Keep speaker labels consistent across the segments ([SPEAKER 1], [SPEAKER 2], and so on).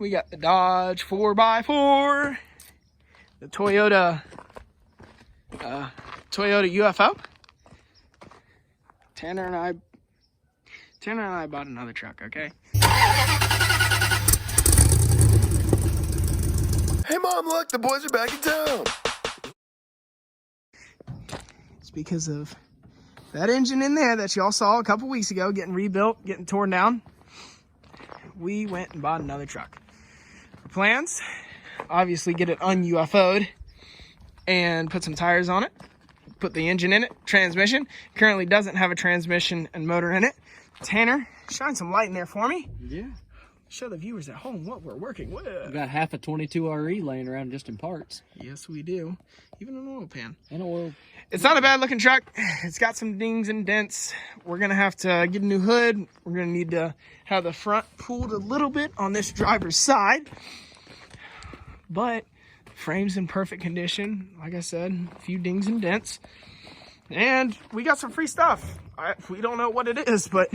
[SPEAKER 1] we got the Dodge 4x4, the Toyota UFO. Tanner and I bought another truck, okay?
[SPEAKER 2] Hey Mom, look, the boys are back in town.
[SPEAKER 1] It's because of that engine in there that y'all saw a couple weeks ago getting rebuilt, getting torn down. We went and bought another truck. Our plans, obviously get it un-UFO'd and put some tires on it. Put the engine in it, transmission. Currently doesn't have a transmission and motor in it. Tanner, shine some light in there for me.
[SPEAKER 3] Yeah.
[SPEAKER 1] Show the viewers at home what we're working with.
[SPEAKER 3] We got half a 22 RE laying around just in parts.
[SPEAKER 1] Yes, we do. Even an oil pan.
[SPEAKER 3] And oil.
[SPEAKER 1] It's not a bad looking truck. It's got some dings and dents. We're gonna have to get a new hood. We're gonna need to have the front pulled a little bit on this driver's side. But frame's in perfect condition. Like I said, a few dings and dents. And we got some free stuff. We don't know what it is, but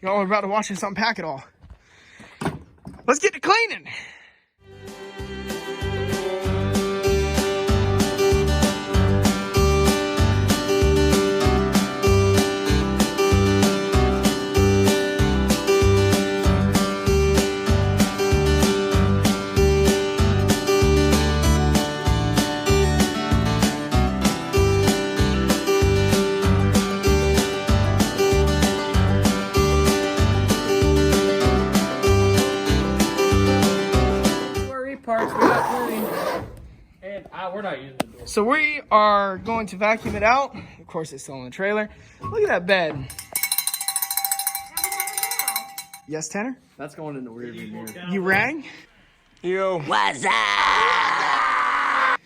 [SPEAKER 1] y'all are about to watch us unpack it all. Let's get to cleaning.
[SPEAKER 3] Parts, we got plenty. And we're not using the door.
[SPEAKER 1] So we are going to vacuum it out. Of course, it's still in the trailer. Look at that bed. Yes, Tanner?
[SPEAKER 3] That's going in the rear view mirror.
[SPEAKER 1] You rang?
[SPEAKER 2] Yo.
[SPEAKER 4] What's up?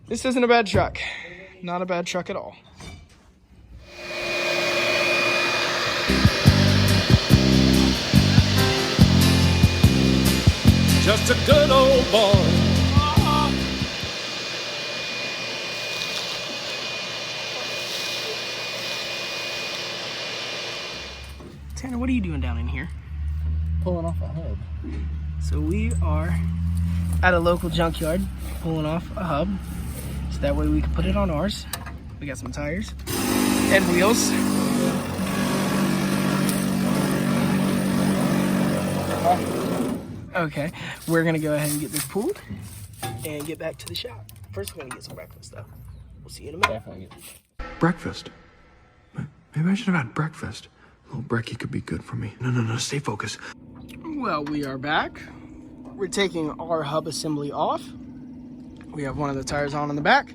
[SPEAKER 1] This isn't a bad truck. Not a bad truck at all.
[SPEAKER 5] Just a good old boy.
[SPEAKER 1] Tanner, what are you doing down in here?
[SPEAKER 3] Pulling off a hub.
[SPEAKER 1] So we are at a local junkyard pulling off a hub. So that way we can put it on ours. We got some tires and wheels. Okay, we're gonna go ahead and get this pulled and get back to the shop. First, we're gonna get some breakfast though. We'll see you in a minute.
[SPEAKER 3] Definitely.
[SPEAKER 2] Breakfast. Maybe I should have had breakfast. A little brekkie could be good for me. No, stay focused.
[SPEAKER 1] Well, we are back. We're taking our hub assembly off. We have one of the tires on in the back.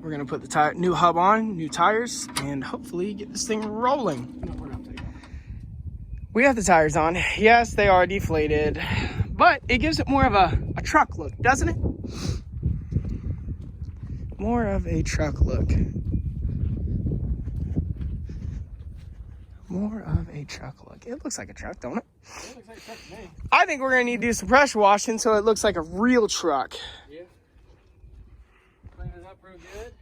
[SPEAKER 1] We're gonna put the new hub on, new tires, and hopefully get this thing rolling. No, we're not taking it. We have the tires on. Yes, they are deflated, but it gives it more of a truck look, doesn't it? More of a truck look. More of a truck look. It looks like a truck, don't it?
[SPEAKER 3] It looks like a truck to me.
[SPEAKER 1] I think we're gonna need to do some pressure washing so it looks like a real truck.
[SPEAKER 3] Yeah. Clean it up real good.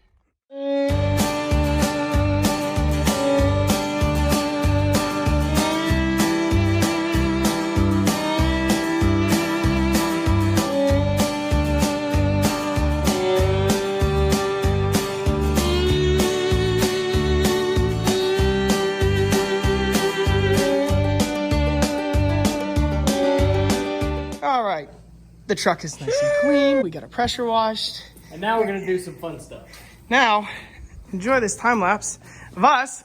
[SPEAKER 1] All right, the truck is nice and clean. We got it pressure washed.
[SPEAKER 3] And now we're gonna do some fun stuff.
[SPEAKER 1] Now, enjoy this time lapse of us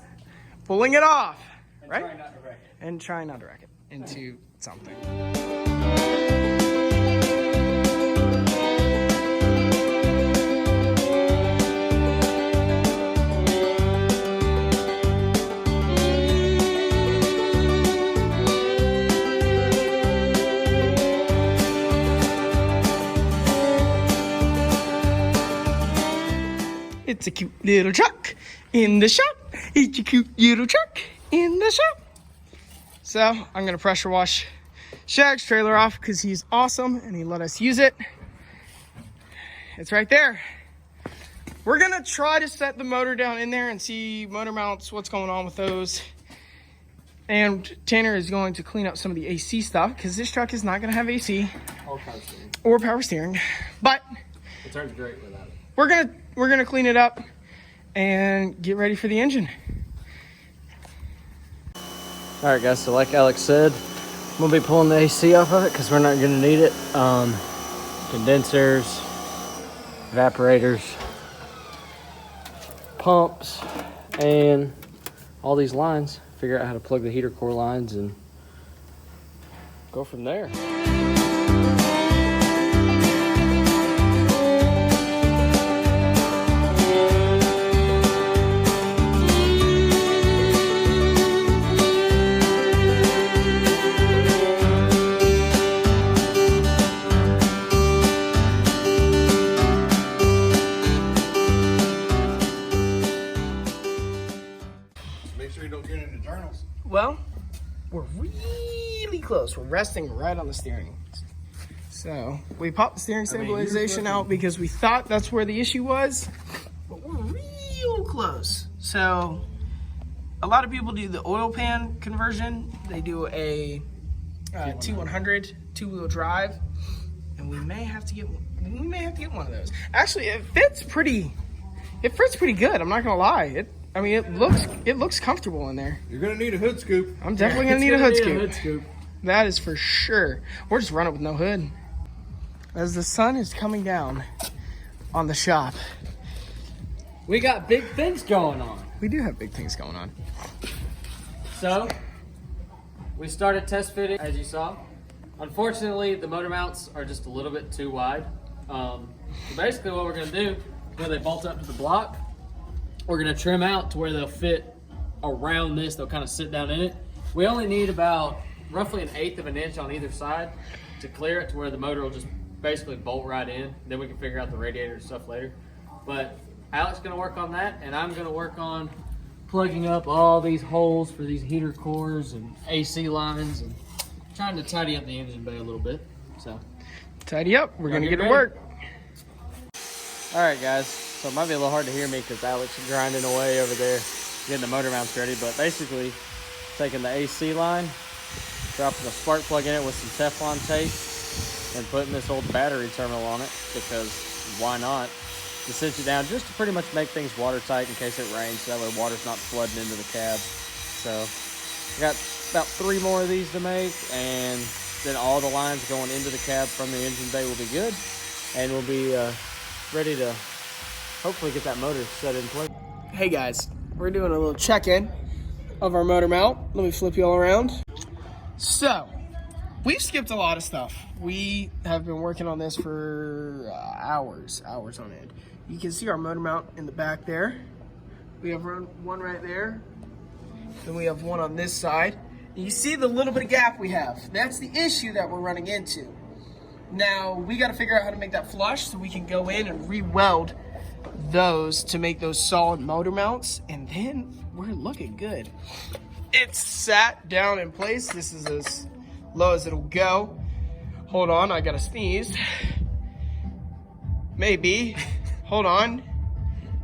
[SPEAKER 1] pulling it off,
[SPEAKER 3] And
[SPEAKER 1] right?
[SPEAKER 3] try not to wreck it.
[SPEAKER 1] And trying not to wreck it into something. It's a cute little truck in the shop. It's a cute little truck in the shop. So I'm gonna pressure wash Shag's trailer off because he's awesome and he let us use it. It's right there. We're gonna try to set the motor down in there and see motor mounts, what's going on with those. And Tanner is going to clean up some of the AC stuff because this truck is not going to have AC
[SPEAKER 3] Or power steering.
[SPEAKER 1] or power steering. But
[SPEAKER 3] It turns great without it.
[SPEAKER 1] we're gonna clean it up and get ready for the engine.
[SPEAKER 6] All right, guys. So like Alex said, I'm gonna be pulling the AC off of it because we're not gonna need it. Condensers, evaporators, pumps, and all these lines. Figure out how to plug the heater core lines and go from there.
[SPEAKER 2] Make sure you don't get into journals.
[SPEAKER 1] Well, we're really close. We're resting right on the steering. So we popped the steering stabilization out because we thought that's where the issue was, but we're real close. So a lot of people do the oil pan conversion. They do a T100 two-wheel drive, and we may have to get one of those. Actually, it fits pretty good. I'm not gonna lie. It looks comfortable in there.
[SPEAKER 2] You're gonna need a hood scoop.
[SPEAKER 1] I'm definitely gonna need a hood scoop. That is for sure. We're just running with no hood. As the sun is coming down on the shop.
[SPEAKER 6] We got big things going on.
[SPEAKER 1] We do have big things going on.
[SPEAKER 6] So we started test fitting, as you saw. Unfortunately, the motor mounts are just a little bit too wide. So basically what we're gonna do, where they bolt up to the block, we're gonna trim out to where they'll fit around this. They'll kind of sit down in it. We only need about roughly 1/8 of an inch on either side to clear it to where the motor will just basically bolt right in. Then we can figure out the radiator and stuff later. But Alex is gonna work on that, and I'm gonna work on plugging up all these holes for these heater cores and AC lines and trying to tidy up the engine bay a little bit. So
[SPEAKER 1] Tidy up. We're gonna get to
[SPEAKER 6] ready?
[SPEAKER 1] work.
[SPEAKER 6] all right, guys, so it might be a little hard to hear me because Alex is grinding away over there getting the motor mounts ready, but basically taking the AC line, dropping a spark plug in it with some Teflon tape, and putting this old battery terminal on it because why not? To cinch it down just to pretty much make things watertight in case it rains, so that way water's not flooding into the cab. So I got about 3 more of these to make, and then all the lines going into the cab from the engine bay will be good, and we'll be ready to hopefully get that motor set in place.
[SPEAKER 1] Hey guys, we're doing a little check-in of our motor mount. Let me flip you all around. So, we've skipped a lot of stuff. We have been working on this for hours on end. You can see our motor mount in the back there. We have one right there. Then we have one on this side. And you see the little bit of gap we have. That's the issue that we're running into. Now, we got to figure out how to make that flush so we can go in and re-weld those to make those solid motor mounts, and then we're looking good. It's sat down in place. This is as low as it'll go. Hold on, I gotta sneeze. Maybe. Hold on.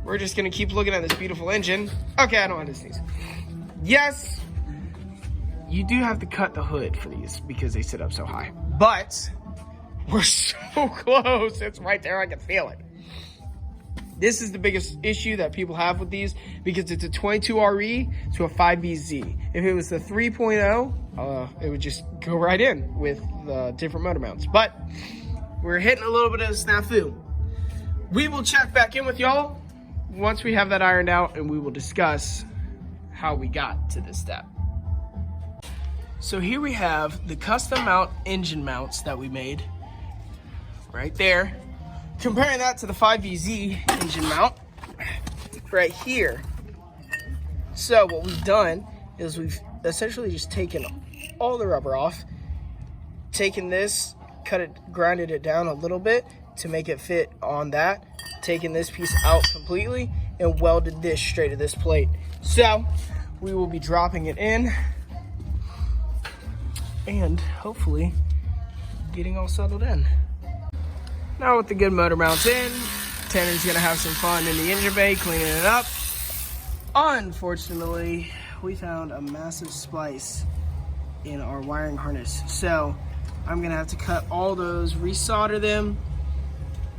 [SPEAKER 1] We're just gonna keep looking at this beautiful engine. Okay, I don't have to sneeze. Yes, you do have to cut the hood for these because they sit up so high. But we're so close. It's right there. I can feel it. This is the biggest issue that people have with these because it's a 22RE to a 5VZ. If it was the 3.0, it would just go right in with the different motor mounts. But we're hitting a little bit of a snafu. We will check back in with y'all once we have that ironed out, and we will discuss how we got to this step. So here we have the custom mount engine mounts that we made right there. Comparing that to the 5VZ engine mount right here. So what we've done is we've essentially just taken all the rubber off, taken this, grinded it down a little bit to make it fit on that, taken this piece out completely, and welded this straight to this plate. So we will be dropping it in and hopefully getting all settled in. Now with the good motor mounts in, Tanner's gonna have some fun in the engine bay cleaning it up. Unfortunately, we found a massive splice in our wiring harness. So I'm gonna have to cut all those, resolder them,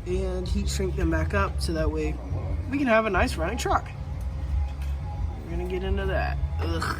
[SPEAKER 1] and heat shrink them back up so that way we can have a nice running truck. We're gonna get into that. Ugh.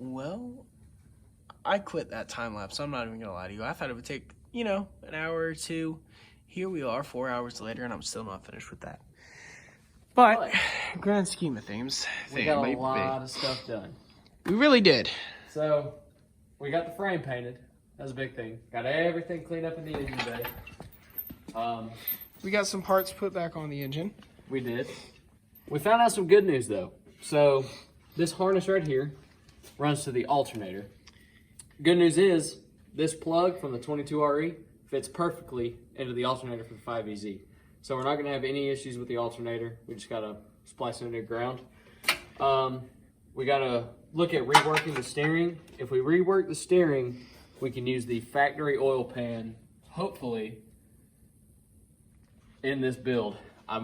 [SPEAKER 1] Well, I quit that time lapse. I'm not even gonna lie to you. I thought it would take, you know, an hour or two. Here we are 4 hours later and I'm still not finished with that. But, grand scheme of things,
[SPEAKER 6] We got a lot of stuff done.
[SPEAKER 1] we really did.
[SPEAKER 6] So, we got the frame painted. That was a big thing. Got everything cleaned up in the engine bay.
[SPEAKER 1] We got some parts put back on the engine.
[SPEAKER 6] We did. We found out some good news though. So, this harness right here runs to the alternator. Good news is, this plug from the 22RE fits perfectly into the alternator for the 5EZ. So we're not gonna have any issues with the alternator. We just gotta splice it into the ground. We gotta look at reworking the steering. If we rework the steering, we can use the factory oil pan, hopefully, in this build.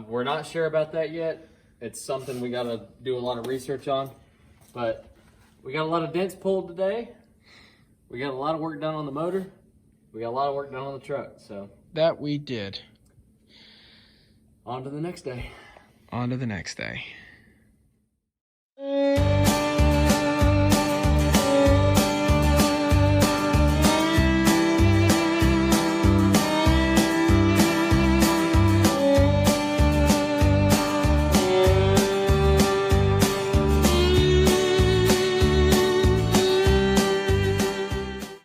[SPEAKER 6] We're not sure about that yet. It's something we gotta do a lot of research on, but we got a lot of dents pulled today. We got a lot of work done on the motor. We got a lot of work done on the truck, so.
[SPEAKER 1] That we did.
[SPEAKER 6] On to the next day.
[SPEAKER 1] On to the next day.